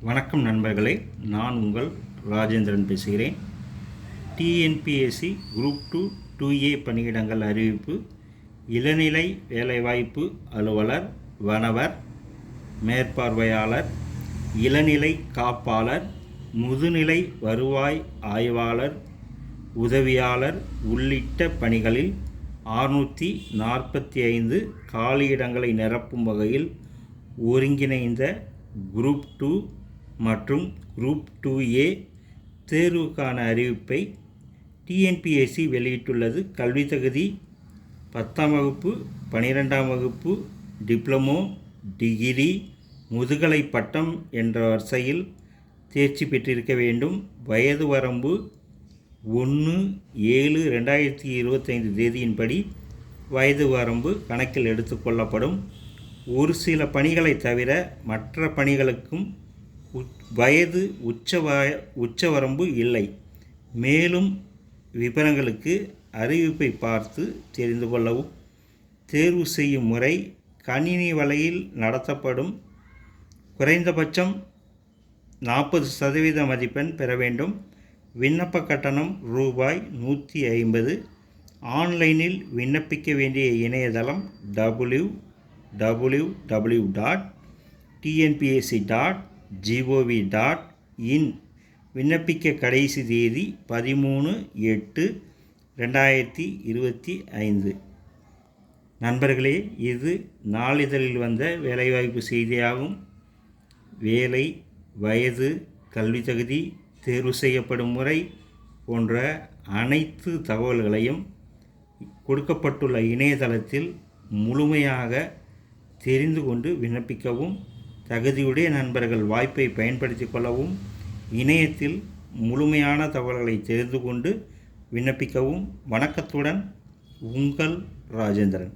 வணக்கம் நண்பர்களே, நான் உங்கள் ராஜேந்திரன் பேசுகிறேன். டிஎன்பிஎஸ்சி குரூப் 2 2A பணியிடங்கள் அறிவிப்பு. இளநிலை வேலைவாய்ப்பு அலுவலர், வனவர், மேற்பார்வையாளர், இளநிலை காப்பாளர், முதுநிலை வருவாய் ஆய்வாளர், உதவியாளர் உள்ளிட்ட பணிகளில் 645 காலியிடங்களை நிரப்பும் வகையில் ஒருங்கிணைந்த குரூப் 2 மற்றும் குரூப் 2A தேர்வுக்கான அறிவிப்பை டிஎன்பிஎஸ்சி வெளியிட்டுள்ளது. கல்வி தகுதி 10ஆம் வகுப்பு, 12ஆம் வகுப்பு, டிப்ளமோ, டிகிரி, முதுகலை பட்டம் என்ற வரிசையில் தேர்ச்சி பெற்றிருக்க வேண்டும். வயது வரம்பு 1/7/2025 தேதியின்படி வயது வரம்பு கணக்கில் எடுத்துக்கொள்ளப்படும். ஒரு சில பணிகளை தவிர மற்ற பணிகளுக்கும் வயது உச்சவரம்பு இல்லை. மேலும் விவரங்களுக்கு அறிவிப்பை பார்த்து தெரிந்து கொள்ளவும். தேர்வு செய்யும் முறை கணினி வலையில் நடத்தப்படும். குறைந்தபட்சம் 40% மதிப்பெண் பெற வேண்டும். விண்ணப்ப கட்டணம் ரூபாய் 150. ஆன்லைனில் விண்ணப்பிக்க வேண்டிய இணையதளம் www.tnpsc.gov.in. விண்ணப்பிக்க கடைசி தேதி 13/8/2025. நண்பர்களே, இது நாளிதழில் வந்த வேலைவாய்ப்பு செய்தியாகும். வேலை, வயது, கல்வி தகுதி, தேர்வு செய்யப்படும் முறை போன்ற அனைத்து தகவல்களையும் கொடுக்கப்பட்டுள்ள இணையதளத்தில் முழுமையாக தெரிந்து கொண்டு விண்ணப்பிக்கவும். தகுதியுடைய நண்பர்கள் வாய்ப்பை பயன்படுத்தி கொள்ளவும். இணையத்தில் முழுமையான தகவல்களை தெரிந்து கொண்டு விண்ணப்பிக்கவும். வணக்கத்துடன் உங்கள் ராஜேந்திரன்.